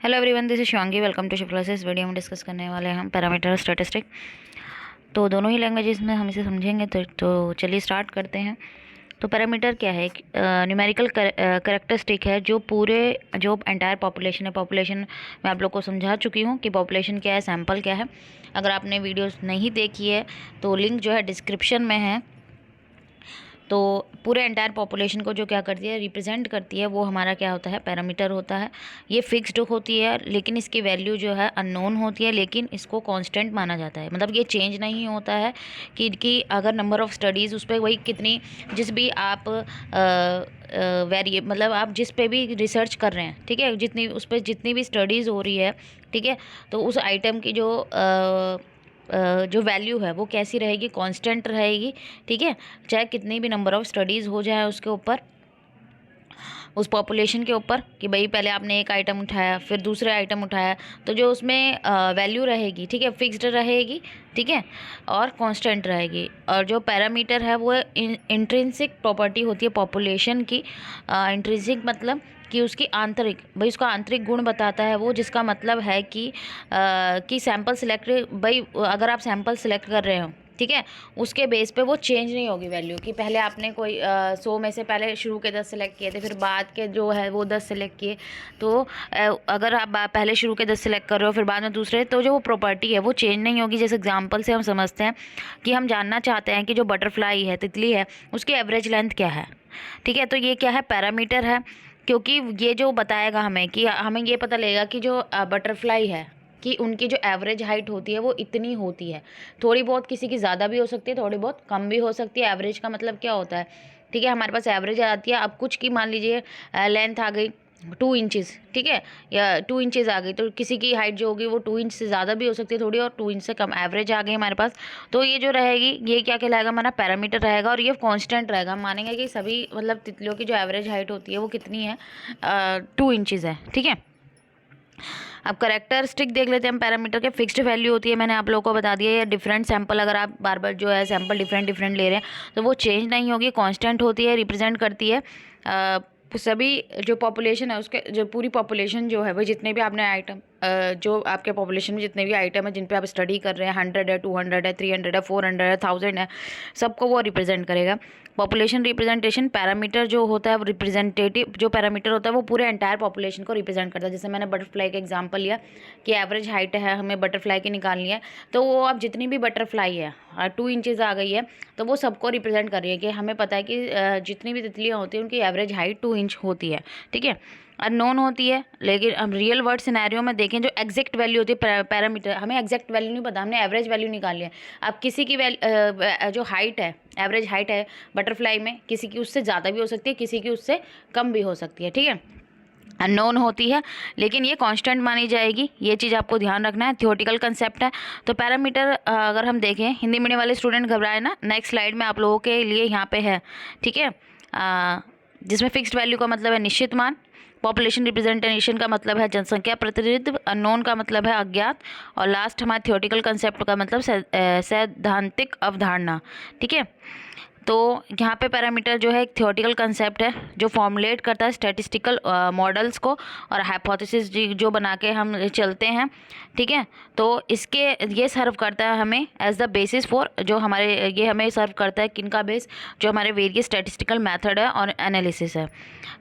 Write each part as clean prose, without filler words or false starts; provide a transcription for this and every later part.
Hello everyone, this is Shivangi. Welcome to shift classes. Video में discuss करने वाले हैं हम पैरामीटर और स्टैटिस्टिक। तो दोनों ही लैंग्वेजेस में हम इसे समझेंगे। तो चलिए स्टार्ट करते हैं। तो पैरामीटर क्या है? न्यूमेरिकल करेक्टरिस्टिक है जो एंटायर पॉपुलेशन है। पॉपुलेशन मैं आप लोग को समझा चुकी हूँ कि पॉपुलेशन क्या है, सैंपल क्या है। अगर आपने वीडियोस नहीं देखी है तो लिंक जो है डिस्क्रिप्शन में है। तो पूरे एंटायर पॉपुलेशन को जो क्या करती है, रिप्रेजेंट करती है, वो हमारा क्या होता है, पैरामीटर होता है। ये फिक्स्ड होती है, लेकिन इसकी वैल्यू जो है अननोन होती है, लेकिन इसको कांस्टेंट माना जाता है। मतलब ये चेंज नहीं होता है कि अगर नंबर ऑफ़ स्टडीज़ उस पर वही कितनी, जिस भी आप मतलब आप जिस पे भी रिसर्च कर रहे हैं, ठीक है, जितनी उस पर जितनी भी स्टडीज़ हो रही है, ठीक है, तो उस आइटम की जो वैल्यू है वो कैसी रहेगी, कांस्टेंट रहेगी। ठीक है, चाहे कितनी भी नंबर ऑफ़ स्टडीज़ हो जाए उसके ऊपर, उस पॉपुलेशन के ऊपर, कि भाई पहले आपने एक आइटम उठाया फिर दूसरे आइटम उठाया, तो जो उसमें वैल्यू रहेगी, ठीक है, फिक्स्ड रहेगी, ठीक है, और कांस्टेंट रहेगी। और जो पैरामीटर है वो इंट्रिंसिक प्रॉपर्टी होती है पॉपुलेशन की। इंट्रिंसिक मतलब कि उसकी आंतरिक, भाई उसका आंतरिक गुण बताता है वो, जिसका मतलब है कि सैंपल सिलेक्ट, भाई अगर आप सैंपल सिलेक्ट कर रहे हो, ठीक है, उसके बेस पे वो चेंज नहीं होगी वैल्यू, कि पहले आपने कोई 100 में से पहले शुरू के 10 सेलेक्ट किए थे, फिर बाद के जो है वो 10 सेलेक्ट किए। तो अगर आप पहले शुरू के 10 सेलेक्ट कर रहे हो फिर बाद में दूसरे, तो जो वो प्रॉपर्टी है वो चेंज नहीं होगी। जैसे एग्जांपल से हम समझते हैं कि हम जानना चाहते हैं कि जो बटरफ्लाई है, तितली है, उसकी एवरेज लेंथ क्या है। ठीक है, तो ये क्या है, पैरामीटर है। क्योंकि ये जो बताएगा हमें, कि हमें ये पता लगेगा कि जो बटरफ्लाई है, कि उनकी जो एवरेज हाइट होती है वो इतनी होती है। थोड़ी बहुत किसी की ज़्यादा भी हो सकती है, थोड़ी बहुत कम भी हो सकती है। एवरेज का मतलब क्या होता है, ठीक है, हमारे पास एवरेज आती है। अब कुछ की मान लीजिए लेंथ आ गई 2 इंचज़, ठीक है, या 2 इंचज़ आ गई, तो किसी की हाइट जो होगी वो 2 इंच से ज़्यादा भी हो सकती है थोड़ी, और 2 इंच से कम। एवरेज आ गई हमारे पास, तो ये जो रहेगी ये क्या कहलाएगा, हमारा पैरामीटर रहेगा। और ये कांस्टेंट रहेगा। हम मानेंगे कि सभी मतलब तितलियों की जो एवरेज हाइट होती है वो कितनी है, 2 इंचज़ है। ठीक है, अब करेक्टरिस्टिक देख लेते हैं हम पैरामीटर के। फिक्स्ड वैल्यू होती है, मैंने आप लोगों को बता दिया। या डिफरेंट सैंपल, अगर आप बार बार जो है सैंपल डिफरेंट डिफरेंट ले रहे हैं तो वो चेंज नहीं होगी, कांस्टेंट होती है, रिप्रेजेंट करती है सभी जो पॉपुलेशन है उसके, जो पूरी पॉपुलेशन जो है वो, जितने भी आपने आइटम, जो आपके पॉपुलेशन में जितने भी आइटम है जिन पे आप स्टडी कर रहे हैं, 100 है, 200 है, 300 है, 400 है, 1000 है, सबको वो रिप्रेजेंट करेगा। पॉपुलेशन रिप्रेजेंटेशन, पैरामीटर जो होता है वो रिप्रेजेंटेटिव, जो पैरामीटर होता है वो पूरे एंटायर पॉपुलेशन को रिप्रेजेंट करता है। जैसे मैंने बटरफ्लाई का एग्जांपल लिया कि एवरेज हाइट है हमें बटरफ्लाई की निकालनी है, तो वो अब जितनी भी बटरफ्लाई है 2 इंचज़ आ गई है, तो वो सबको रिप्रेजेंट कर रही है। कि हमें पता है कि जितनी भी तितलियाँ होती हैं उनकी एवरेज हाइट 2 इंच होती है। ठीक है, अननोन होती है। लेकिन हम रियल वर्ल्ड सिनेरियो में देखें, जो एग्जैक्ट वैल्यू होती है पैरामीटर, हमें एग्जैक्ट वैल्यू नहीं पता, हमने एवरेज वैल्यू निकाली है। अब किसी की जो हाइट है, एवरेज हाइट है बटरफ्लाई में, किसी की उससे ज़्यादा भी हो सकती है, किसी की उससे कम भी हो सकती है। ठीक है, अननोन होती है, लेकिन ये कांस्टेंट मानी जाएगी। ये चीज़ आपको ध्यान रखना है, थ्योरेटिकल कंसेप्ट है। तो पैरामीटर अगर हम देखें, हिंदी मीडियम वाले स्टूडेंट घबराए ना, नेक्स्ट स्लाइड में आप लोगों के लिए यहाँ पे है, ठीक है, जिसमें फिक्स्ड वैल्यू का मतलब है निश्चित मान, पॉपुलेशन रिप्रेजेंटेशन का मतलब है जनसंख्या प्रतिनिधित्व, अननोन का मतलब है अज्ञात, और लास्ट हमारे थ्योरेटिकल कंसेप्ट का मतलब सैद्धांतिक अवधारणा। ठीक है, तो यहाँ पे पैरामीटर जो है एक थ्योरेटिकल कंसेप्ट है जो फॉर्मुलेट करता है स्टैटिस्टिकल मॉडल्स को, और हाइपोथेसिस जो बना के हम चलते हैं। ठीक है, तो इसके ये सर्व करता है हमें एज द बेसिस फॉर, जो हमारे ये हमें सर्व करता है किन का बेस, जो हमारे वेरियस स्टैटिस्टिकल मेथड है और एनालिसिस है।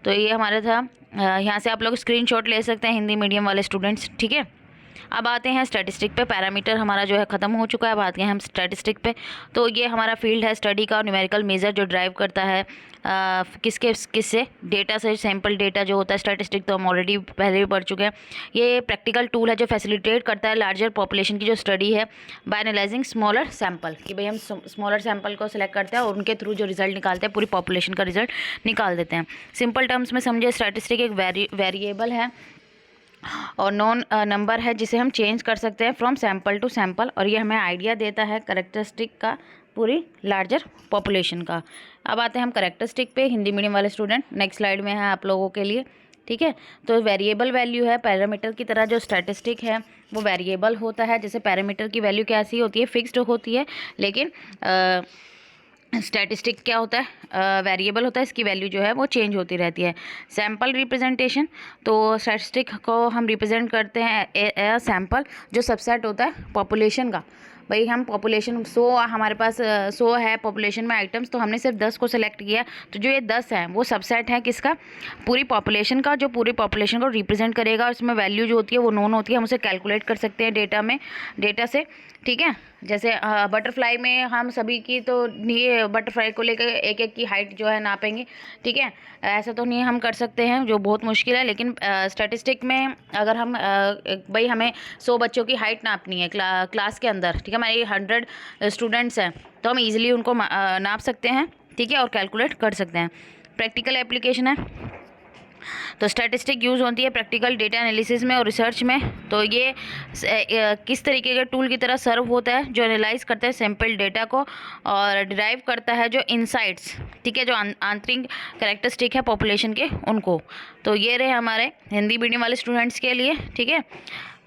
तो ये हमारा था। यहाँ से आप लोग स्क्रीनशॉट ले सकते हैं, हिंदी मीडियम वाले स्टूडेंट्स। ठीक है, अब आते हैं स्टैटिस्टिक पे। पैरामीटर हमारा जो है ख़त्म हो चुका है, अब आते हैं हम स्टैटिस्टिक पे। तो ये हमारा फील्ड है स्टडी का, न्यूमेरिकल मेजर जो ड्राइव करता है किससे, डेटा से। सैम्पल डेटा जो होता है, स्टैटिस्टिक तो हम ऑलरेडी पहले भी पढ़ चुके हैं। ये प्रैक्टिकल टूल है जो फैसिलिटेट करता है लार्जर पॉपुलेशन की जो स्टडी है बाय एनालाइजिंग स्मॉलर सैम्पल, कि भाई हम स्मॉलर सैम्पल को सिलेक्ट करते हैं और उनके थ्रू जो रिजल्ट निकालते हैं पूरी पॉपुलेशन का रिजल्ट निकाल देते हैं। सिंपल टर्म्स में समझे, स्टैटिस्टिक एक वेरिएबल है और नॉन नंबर है जिसे हम चेंज कर सकते हैं फ्रॉम सैम्पल टू सैम्पल, और ये हमें आइडिया देता है करेक्टरिस्टिक का पूरी लार्जर पॉपुलेशन का। अब आते हैं हम करेक्टरिस्टिक पे, हिंदी मीडियम वाले स्टूडेंट, नेक्स्ट स्लाइड में है आप लोगों के लिए। ठीक है, तो वेरिएबल वैल्यू है, पैरामीटर की तरह जो स्टैटिस्टिक है वो वेरिएबल होता है। जैसे पैरामीटर की वैल्यू कैसी होती है, फिक्स्ड होती है, लेकिन स्टैटिस्टिक क्या होता है, वेरिएबल होता है, इसकी वैल्यू जो है वो चेंज होती रहती है। सैम्पल रिप्रेजेंटेशन, तो स्टैटिस्टिक को हम रिप्रेजेंट करते हैं सैम्पल, जो सबसेट होता है पॉपुलेशन का। भाई हम पॉपुलेशन 100, हमारे पास 100 है पॉपुलेशन में आइटम्स, तो हमने सिर्फ 10 को सेलेक्ट किया, तो जो ये 10 है वो सबसेट है किसका, पूरी पॉपुलेशन का, जो पूरी पॉपुलेशन को रिप्रेजेंट करेगा। और इसमें वैल्यू जो होती है वो नोन होती है, हम उसे कैलकुलेट कर सकते हैं डेटा से, ठीक है। जैसे बटरफ्लाई में हम सभी की तो नहीं, बटरफ्लाई को लेकर एक एक की हाइट जो है नापेंगे, ठीक है। ऐसा तो नहीं हम कर सकते हैं, जो बहुत मुश्किल है। लेकिन स्टैटिस्टिक में अगर हम भाई हमें 100 बच्चों की हाइट नापनी है क्लास के अंदर, ठीक है, हमारे 100 स्टूडेंट्स हैं, तो हम इजीली उनको नाप सकते हैं, ठीक है, और कैलकुलेट कर सकते हैं। प्रैक्टिकल एप्लीकेशन है, तो स्टैटिस्टिक यूज़ होती है प्रैक्टिकल डेटा एनालिसिस में और रिसर्च में। तो ये किस तरीके के टूल की तरह सर्व होता है, जो एनालाइज करता है सैम्पल डेटा को और डिराइव करता है जो इनसाइट्स, ठीक है, जो आंतरिक कैरेक्टरिस्टिक है पॉपुलेशन के उनको। तो ये रहे हमारे हिंदी मीडियम वाले स्टूडेंट्स के लिए, ठीक है।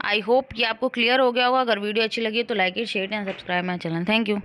आई होप ये आपको क्लियर हो गया होगा। अगर वीडियो अच्छी लगी तो like it, share and subscribe my channel. Thank you.